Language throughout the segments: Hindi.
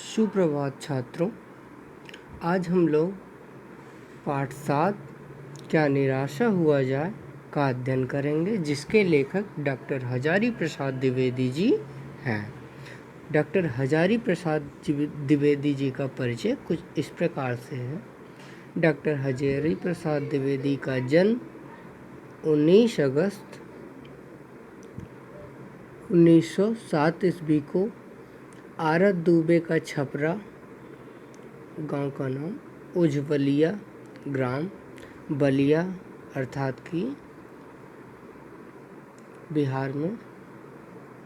सुप्रभात छात्रों। आज हम लोग पाठ 7 क्या निराशा हुआ जाए का अध्ययन करेंगे, जिसके लेखक डॉक्टर हजारी प्रसाद द्विवेदी जी हैं। डॉक्टर हजारी प्रसाद द्विवेदी जी का परिचय कुछ इस प्रकार से है। डॉक्टर हजारी प्रसाद द्विवेदी का जन्म 19 अगस्त 1907 ईस्वी को आरत दुबे का छपरा गांव का नाम उज्जवलिया ग्राम बलिया अर्थात कि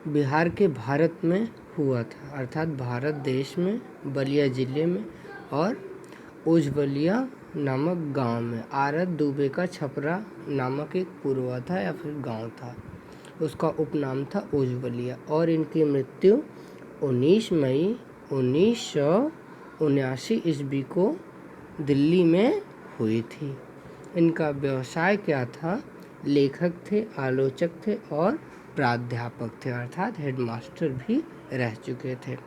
बिहार के भारत में हुआ था, अर्थात भारत देश में बलिया जिले में और उज्जवलिया नामक गांव में। आरत दुबे का छपरा नामक एक पूर्वा था या फिर गांव था, उसका उपनाम था उज्जवलिया। और इनकी मृत्यु 19 मई 1979 ईस्वी को दिल्ली में हुई थी। इनका व्यवसाय क्या था? लेखक थे, आलोचक थे और प्राध्यापक थे, अर्थात हेडमास्टर भी रह चुके थे।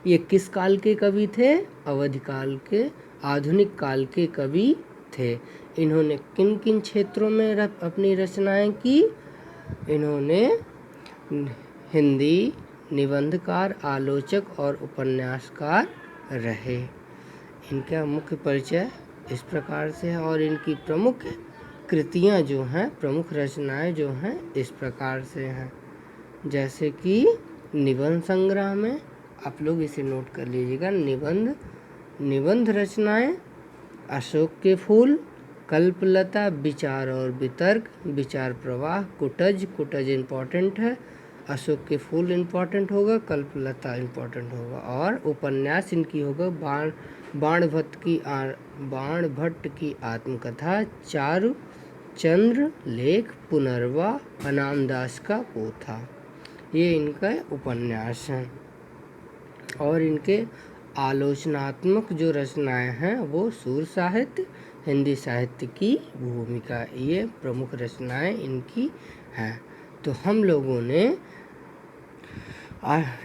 ये किस काल के कवि थे? अवधि काल के, आधुनिक काल के कवि थे। इन्होंने किन किन क्षेत्रों में अपनी रचनाएं की? इन्होंने हिंदी, निबंधकार, आलोचक और उपन्यासकार रहे। इनका मुख्य परिचय इस प्रकार से है और इनकी प्रमुख कृतियां जो हैं, प्रमुख रचनाएं जो हैं इस प्रकार से हैं। जैसे कि निबंध संग्रह में आप लोग इसे नोट कर लीजिएगा। निबंध रचनाएं अशोक के फूल, कल्पलता, विचार और वितर्क, विचार प्रवाह, कुटज इम्पॉर्टेंट है, अशोक के फूल इम्पॉर्टेंट होगा, कल्पलता इम्पॉर्टेंट होगा। और उपन्यास इनकी होगा बाण भट्ट की आत्मकथा, चारु चंद्र लेख, पुनर्वा, अनामदास का पोथा, ये इनका उपन्यास हैं। और इनके आलोचनात्मक जो रचनाएं हैं वो सूर साहित्य, हिंदी साहित्य की भूमिका, ये प्रमुख रचनाएं इनकी हैं। तो हम लोगों ने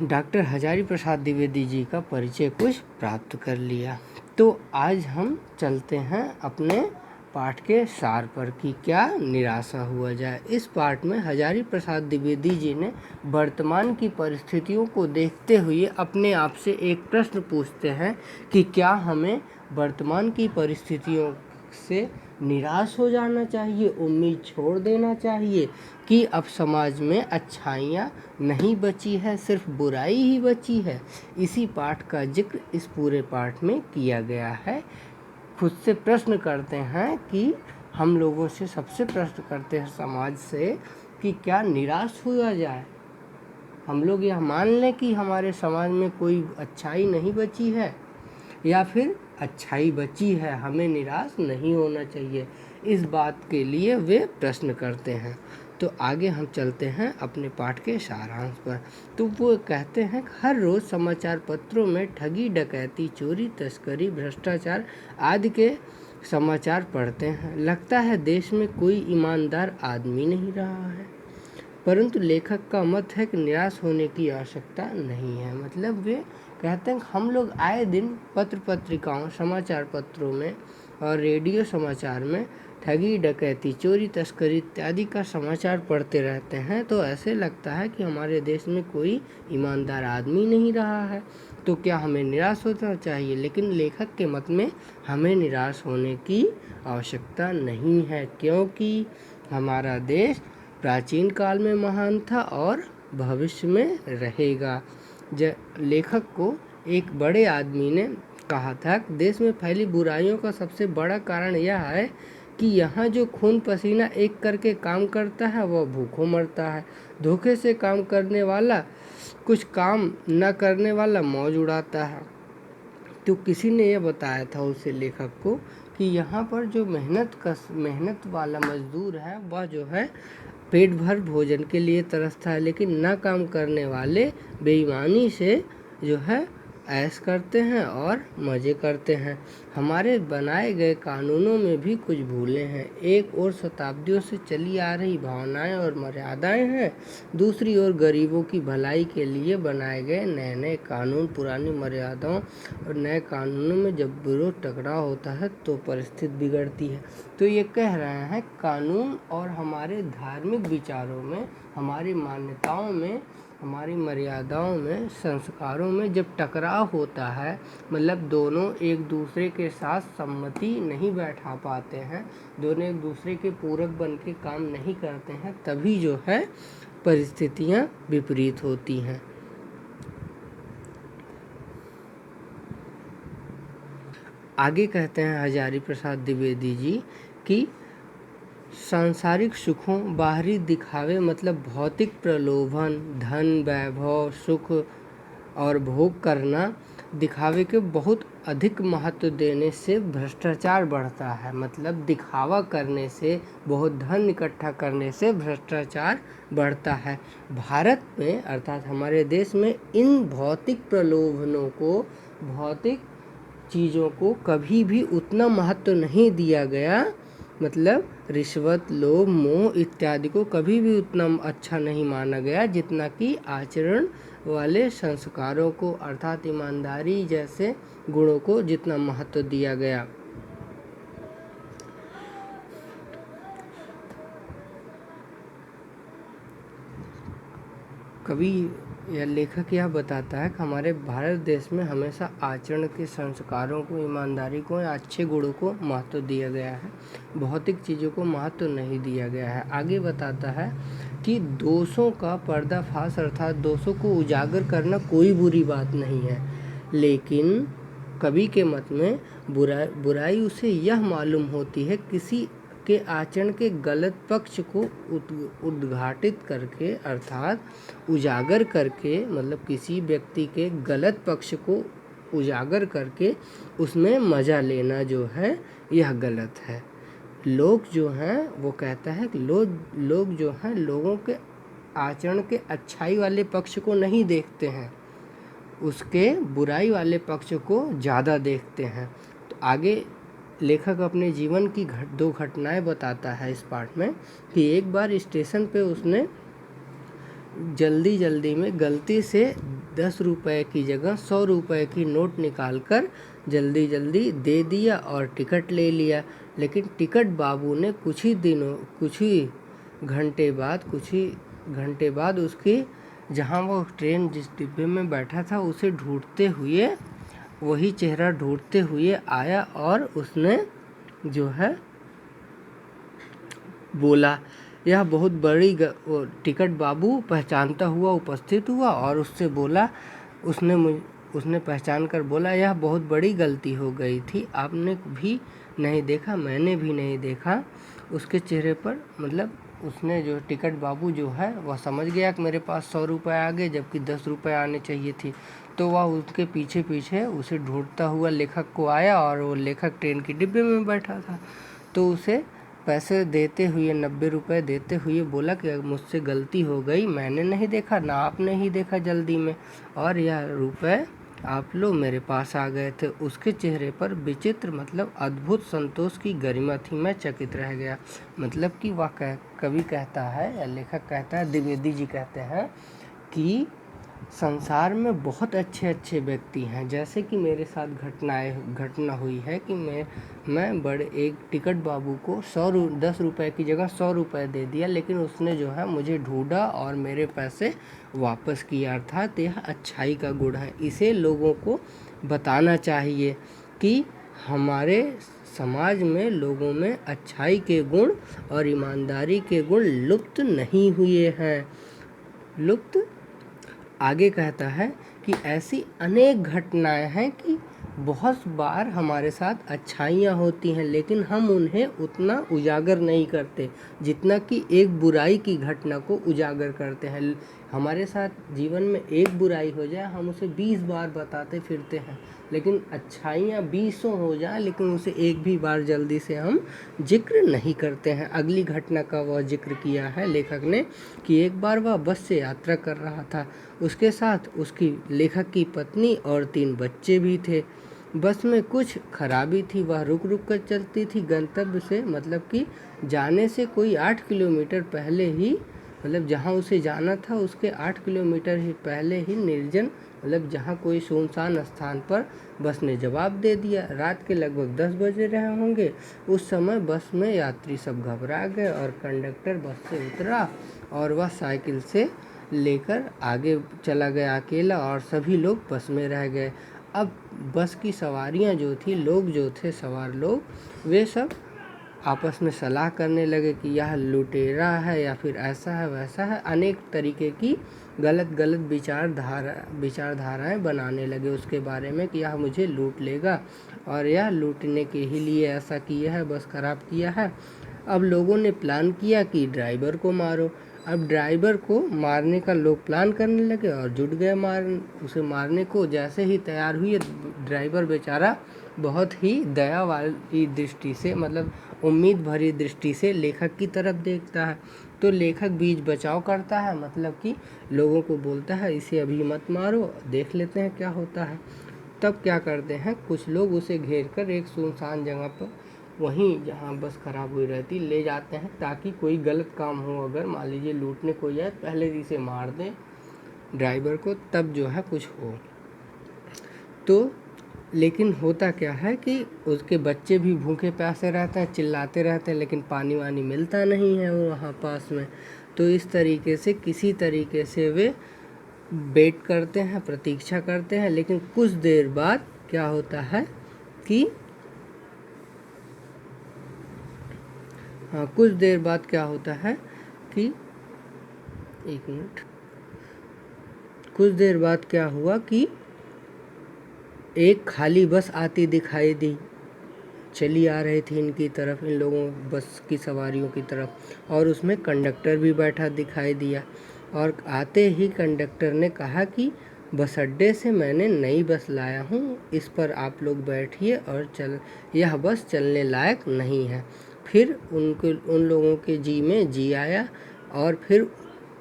डॉक्टर हजारी प्रसाद द्विवेदी जी का परिचय कुछ प्राप्त कर लिया। तो आज हम चलते हैं अपने पाठ के सार पर कि क्या निराशा हुआ जाए। इस पाठ में हजारी प्रसाद द्विवेदी जी ने वर्तमान की परिस्थितियों को देखते हुए अपने आप से एक प्रश्न पूछते हैं कि क्या हमें वर्तमान की परिस्थितियों से निराश हो जाना चाहिए, उम्मीद छोड़ देना चाहिए कि अब समाज में अच्छाइयाँ नहीं बची है, सिर्फ बुराई ही बची है। इसी पाठ का जिक्र इस पूरे पाठ में किया गया है। खुद से प्रश्न करते हैं कि हम लोगों से सबसे प्रश्न करते हैं समाज से कि क्या निराश हुआ जाए। हम लोग यह मान लें कि हमारे समाज में कोई अच्छाई नहीं बची है या फिर अच्छाई बची है, हमें निराश नहीं होना चाहिए। इस बात के लिए वे प्रश्न करते हैं। तो आगे हम चलते हैं अपने पाठ के सारांश पर। तो वो कहते हैं हर रोज़ समाचार पत्रों में ठगी, डकैती, चोरी, तस्करी, भ्रष्टाचार आदि के समाचार पढ़ते हैं। लगता है देश में कोई ईमानदार आदमी नहीं रहा है। परंतु लेखक का मत है कि निराश होने की आवश्यकता नहीं है। मतलब वे कहते हैं हम लोग आए दिन पत्र पत्रिकाओं, समाचार पत्रों में और रेडियो समाचार में ठगी, डकैती, चोरी, तस्करी इत्यादि का समाचार पढ़ते रहते हैं, तो ऐसे लगता है कि हमारे देश में कोई ईमानदार आदमी नहीं रहा है। तो क्या हमें निराश होना चाहिए? लेकिन लेखक के मत में हमें निराश होने की आवश्यकता नहीं है, क्योंकि हमारा देश प्राचीन काल में महान था और भविष्य में रहेगा। लेखक को एक बड़े आदमी ने कहा था कि देश में फैली बुराइयों का सबसे बड़ा कारण यह है कि यहाँ जो खून पसीना एक करके काम करता है वह भूखों मरता है। धोखे से काम करने वाला, कुछ काम न करने वाला मौज उड़ाता है। तो किसी ने यह बताया था उसे, लेखक को, कि यहाँ पर जो मेहनत वाला मजदूर है वह जो है पेट भर भोजन के लिए तरसता है, लेकिन न काम करने वाले बेईमानी से जो है ऐश करते हैं और मज़े करते हैं। हमारे बनाए गए कानूनों में भी कुछ भूलें हैं। एक ओर शताब्दियों से चली आ रही भावनाएं और मर्यादाएं हैं, दूसरी ओर गरीबों की भलाई के लिए बनाए गए नए नए कानून। पुरानी मर्यादाओं और नए कानूनों में जब विरोध टकराव होता है तो परिस्थिति बिगड़ती है। तो ये कह रहे हैं कानून और हमारे धार्मिक विचारों में, हमारी मान्यताओं में, हमारी मर्यादाओं में, संस्कारों में जब टकराव होता है, मतलब दोनों एक दूसरे के साथ सम्मति नहीं बैठा पाते हैं, दोनों एक दूसरे के पूरक बन के काम नहीं करते हैं, तभी जो है परिस्थितियां विपरीत होती हैं। आगे कहते हैं हजारी प्रसाद द्विवेदी जी कि सांसारिक सुखों, बाहरी दिखावे मतलब भौतिक प्रलोभन, धन, वैभव, सुख और भोग करना, दिखावे के बहुत अधिक महत्व देने से भ्रष्टाचार बढ़ता है। मतलब दिखावा करने से, बहुत धन इकट्ठा करने से भ्रष्टाचार बढ़ता है। भारत में अर्थात हमारे देश में इन भौतिक प्रलोभनों को, भौतिक चीज़ों को कभी भी उतना महत्व नहीं दिया गया। मतलब रिश्वत, लोभ, मोह इत्यादि को कभी भी उतना अच्छा नहीं माना गया जितना कि आचरण वाले संस्कारों को अर्थात ईमानदारी जैसे गुणों को जितना महत्व दिया गया। कवि या लेखक यह बताता है कि हमारे भारत देश में हमेशा आचरण के संस्कारों को, ईमानदारी को या अच्छे गुणों को महत्व दिया गया है, भौतिक चीज़ों को महत्व नहीं दिया गया है। आगे बताता है कि दोषों का पर्दाफाश अर्थात दोषों को उजागर करना कोई बुरी बात नहीं है, लेकिन कवि के मत में बुराई उसे यह मालूम होती है किसी के आचरण के गलत पक्ष को उद्घाटित करके अर्थात उजागर करके, मतलब किसी व्यक्ति के गलत पक्ष को उजागर करके उसमें मज़ा लेना जो है यह गलत है। लोग जो हैं वो कहता है कि लोग जो हैं लोगों के आचरण के अच्छाई वाले पक्ष को नहीं देखते हैं, उसके बुराई वाले पक्ष को ज़्यादा देखते हैं। तो आगे लेखक अपने जीवन की दो घटनाएं बताता है इस पाठ में कि एक बार स्टेशन पे उसने जल्दी में गलती से 10 रुपए की जगह 100 रुपए की नोट निकालकर जल्दी दे दिया और टिकट ले लिया। लेकिन टिकट बाबू ने कुछ ही घंटे बाद उसकी, जहां वो ट्रेन जिस डिब्बे में बैठा था उसे ढूंढते हुए, वही चेहरा ढूंढते हुए आया और उसने जो है बोला, यह बहुत बड़ी टिकट बाबू पहचानता हुआ उपस्थित हुआ और उससे बोला, उसने पहचान कर बोला, यह बहुत बड़ी गलती हो गई थी, आपने भी नहीं देखा, मैंने भी नहीं देखा। उसके चेहरे पर, मतलब उसने जो टिकट बाबू जो है वह समझ गया कि मेरे पास 100 रुपये आ गए जबकि 10 रुपये आने चाहिए थी, तो वह उसके पीछे उसे ढूंढता हुआ लेखक को आया और वो लेखक ट्रेन के डिब्बे में बैठा था। तो उसे पैसे देते हुए 90 रुपये देते हुए बोला कि मुझसे गलती हो गई, मैंने नहीं देखा, ना आपने ही देखा जल्दी में, और यह रुपये आप लोग मेरे पास आ गए थे। उसके चेहरे पर विचित्र मतलब अद्भुत संतोष की गरिमा थी, मैं चकित रह गया। मतलब कि वह कवि कहता है या लेखक कहता है, द्विवेदी जी कहते हैं कि संसार में बहुत अच्छे व्यक्ति हैं, जैसे कि मेरे साथ घटना हुई है कि मैं बड़े एक टिकट बाबू को 10 रुपये की जगह 100 रुपये दे दिया, लेकिन उसने जो है मुझे ढूंढा और मेरे पैसे वापस किया, अर्थात यह अच्छाई का गुण है। इसे लोगों को बताना चाहिए कि हमारे समाज में लोगों में अच्छाई के गुण और ईमानदारी के गुण लुप्त नहीं हुए हैं। आगे कहता है कि ऐसी अनेक घटनाएं हैं कि बहुत बार हमारे साथ अच्छाइयाँ होती हैं, लेकिन हम उन्हें उतना उजागर नहीं करते जितना कि एक बुराई की घटना को उजागर करते हैं। हमारे साथ जीवन में एक बुराई हो जाए हम उसे 20 बार बताते फिरते हैं, लेकिन अच्छाइयाँ 20 हो जाए लेकिन उसे एक भी बार जल्दी से हम जिक्र नहीं करते हैं। अगली घटना का वह जिक्र किया है लेखक ने कि एक बार वह बस से यात्रा कर रहा था। उसके साथ उसकी लेखक की पत्नी और 3 बच्चे भी थे। बस में कुछ खराबी थी, वह रुक रुक कर चलती थी। गंतव्य से मतलब कि जाने से कोई 8 किलोमीटर पहले ही, मतलब जहाँ उसे जाना था उसके 8 किलोमीटर ही पहले ही निर्जन, मतलब जहाँ कोई सुनसान स्थान पर बस ने जवाब दे दिया। रात के लगभग 10 बजे रहे होंगे। उस समय बस में यात्री सब घबरा गए और कंडक्टर बस से उतरा और वह साइकिल से लेकर आगे चला गया अकेला और सभी लोग बस में रह गए। अब बस की सवारियां जो थी, लोग जो थे सवार लोग, वे सब आपस में सलाह करने लगे कि यह लुटेरा है या फिर ऐसा है वैसा है। अनेक तरीके की गलत गलत विचारधाराएं बनाने लगे उसके बारे में कि यह मुझे लूट लेगा और यह लूटने के ही लिए ऐसा किया है, बस खराब किया है। अब लोगों ने प्लान किया कि ड्राइवर को मारो। अब ड्राइवर को मारने का लोग प्लान करने लगे और जुट गए उसे मारने को। जैसे ही तैयार हुए, ड्राइवर बेचारा बहुत ही दया वाली दृष्टि से, मतलब उम्मीद भरी दृष्टि से लेखक की तरफ देखता है। तो लेखक बीच बचाव करता है, मतलब कि लोगों को बोलता है इसे अभी मत मारो, देख लेते हैं क्या होता है। तब क्या करते हैं, कुछ लोग उसे घेर कर एक सुनसान जगह पर, वहीं जहाँ बस खराब हुई रहती, ले जाते हैं ताकि कोई गलत काम हो, अगर मान लीजिए लूटने को जाए पहले इसे मार दें ड्राइवर को, तब जो है कुछ हो। तो लेकिन होता क्या है कि उसके बच्चे भी भूखे प्यासे रहते हैं, चिल्लाते रहते हैं, लेकिन पानी वानी मिलता नहीं है वो वहाँ पास में। तो इस तरीके से किसी तरीके से वे वेट करते हैं, प्रतीक्षा करते हैं। लेकिन कुछ देर बाद क्या होता है कि कुछ देर बाद क्या होता है कि एक मिनट, कुछ देर बाद क्या हुआ कि एक खाली बस आती दिखाई दी, चली आ रही थी इनकी तरफ, इन लोगों बस की सवारियों की तरफ, और उसमें कंडक्टर भी बैठा दिखाई दिया। और आते ही कंडक्टर ने कहा कि बस अड्डे से मैंने नई बस लाया हूँ, इस पर आप लोग बैठिए और यह बस चलने लायक नहीं है। फिर उन लोगों के जी में जी आया और फिर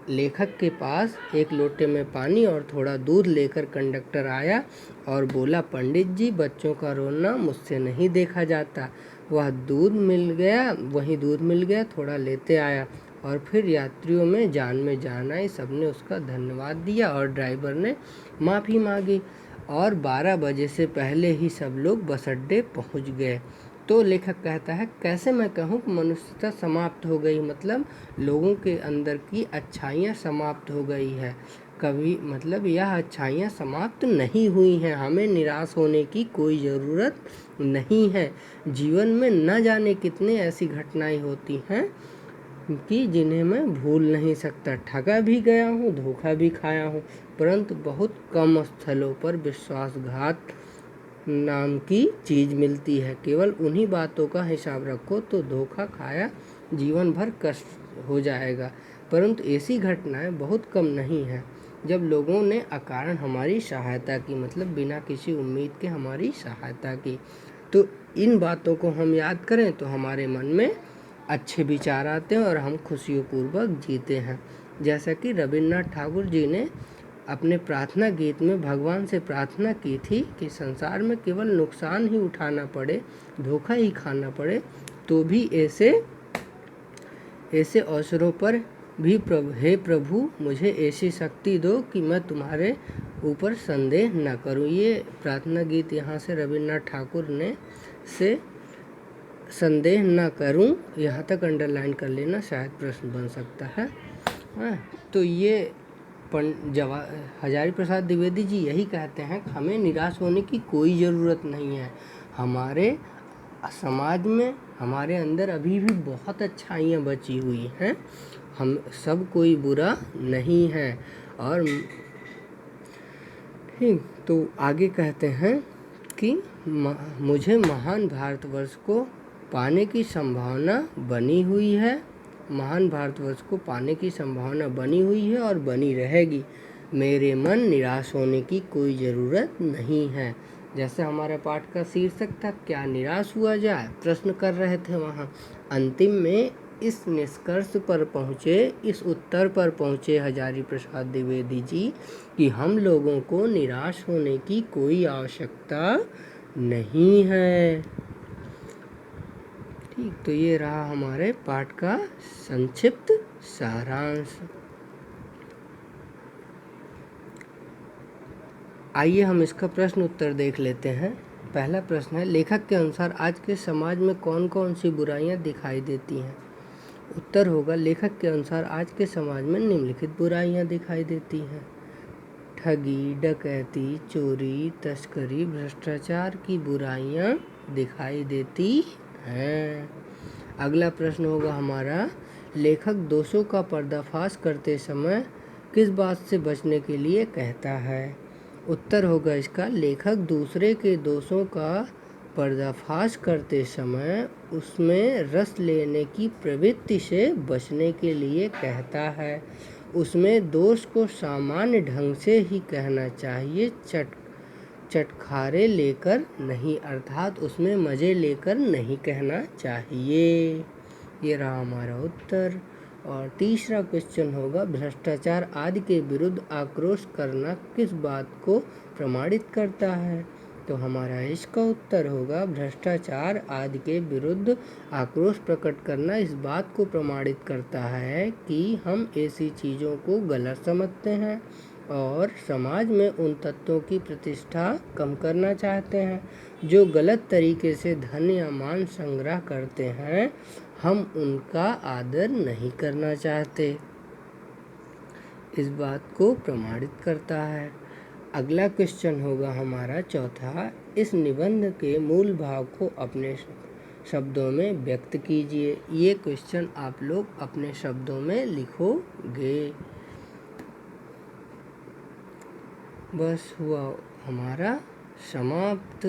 लेखक के पास एक लोटे में पानी और थोड़ा दूध लेकर कंडक्टर आया और बोला, पंडित जी, बच्चों का रोना मुझसे नहीं देखा जाता। वही दूध मिल गया, थोड़ा लेते आया और फिर यात्रियों में जान आई। सबने उसका धन्यवाद दिया और ड्राइवर ने माफ़ी मांगी और 12 बजे से पहले ही सब लोग बस अड्डे पहुँच गए। तो लेखक कहता है, कैसे मैं कहूँ कि मनुष्यता समाप्त हो गई, मतलब लोगों के अंदर की अच्छाइयाँ समाप्त हो गई है। कभी मतलब यह अच्छाइयाँ समाप्त नहीं हुई हैं। हमें निराश होने की कोई ज़रूरत नहीं है। जीवन में न जाने कितने ऐसी घटनाएं होती हैं कि जिन्हें मैं भूल नहीं सकता। ठगा भी गया हूँ, धोखा भी खाया हूँ, परंतु बहुत कम स्थलों पर विश्वासघात नाम की चीज़ मिलती है। केवल उन्हीं बातों का हिसाब रखो तो धोखा खाया जीवन भर कष्ट हो जाएगा, परंतु ऐसी घटनाएं बहुत कम नहीं हैं जब लोगों ने अकारण हमारी सहायता की, मतलब बिना किसी उम्मीद के हमारी सहायता की। तो इन बातों को हम याद करें तो हमारे मन में अच्छे विचार आते हैं और हम खुशियों पूर्वक जीते हैं। जैसा कि रविन्द्रनाथ ठाकुर जी ने अपने प्रार्थना गीत में भगवान से प्रार्थना की थी कि संसार में केवल नुकसान ही उठाना पड़े, धोखा ही खाना पड़े, तो भी ऐसे अवसरों पर भी हे प्रभु मुझे ऐसी शक्ति दो कि मैं तुम्हारे ऊपर संदेह न करूं। ये प्रार्थना गीत यहाँ से रविन्द्रनाथ ठाकुर ने से संदेह न करूं, यहाँ तक अंडरलाइन कर लेना, शायद प्रश्न बन सकता है। तो ये हजारी प्रसाद द्विवेदी जी यही कहते हैं कि हमें निराश होने की कोई ज़रूरत नहीं है। हमारे समाज में, हमारे अंदर अभी भी बहुत अच्छाइयाँ बची हुई हैं, हम सब कोई बुरा नहीं है। और ठीक, तो आगे कहते हैं कि मुझे महान भारतवर्ष को पाने की संभावना बनी हुई है महान भारतवर्ष को पाने की संभावना बनी हुई है और बनी रहेगी। मेरे मन निराश होने की कोई ज़रूरत नहीं है। जैसे हमारे पाठ का शीर्षक था, क्या निराश हुआ जाए, प्रश्न कर रहे थे वहाँ। अंतिम में इस निष्कर्ष पर पहुँचे, इस उत्तर पर पहुँचे हजारी प्रसाद द्विवेदी जी कि हम लोगों को निराश होने की कोई आवश्यकता नहीं है। ठीक, तो ये रहा हमारे पाठ का संक्षिप्त सारांश। आइए हम इसका प्रश्न उत्तर देख लेते हैं। पहला प्रश्न है, लेखक के अनुसार आज के समाज में कौन कौन सी बुराइयां दिखाई देती हैं? उत्तर होगा, लेखक के अनुसार आज के समाज में निम्नलिखित बुराइयां दिखाई देती हैं। ठगी, डकैती, चोरी, तस्करी, भ्रष्टाचार की बुराइयां दिखाई देती हैं। अगला प्रश्न होगा हमारा, लेखक दोषों का पर्दाफाश करते समय किस बात से बचने के लिए कहता है? उत्तर होगा इसका, लेखक दूसरे के दोषों का पर्दाफाश करते समय उसमें रस लेने की प्रवृत्ति से बचने के लिए कहता है। उसमें दोष को सामान्य ढंग से ही कहना चाहिए, चटखारे लेकर नहीं, अर्थात उसमें मज़े लेकर नहीं कहना चाहिए। ये रहा हमारा उत्तर। और तीसरा क्वेश्चन होगा, भ्रष्टाचार आदि के विरुद्ध आक्रोश करना किस बात को प्रमाणित करता है? तो हमारा इसका उत्तर होगा, भ्रष्टाचार आदि के विरुद्ध आक्रोश प्रकट करना इस बात को प्रमाणित करता है कि हम ऐसी चीज़ों को गलत समझते हैं और समाज में उन तत्वों की प्रतिष्ठा कम करना चाहते हैं जो गलत तरीके से धन या मान संग्रह करते हैं। हम उनका आदर नहीं करना चाहते, इस बात को प्रमाणित करता है। अगला क्वेश्चन होगा हमारा चौथा, इस निबंध के मूल भाव को अपने शब्दों में व्यक्त कीजिए। ये क्वेश्चन आप लोग अपने शब्दों में लिखोगे। बस हुआ हमारा समाप्त।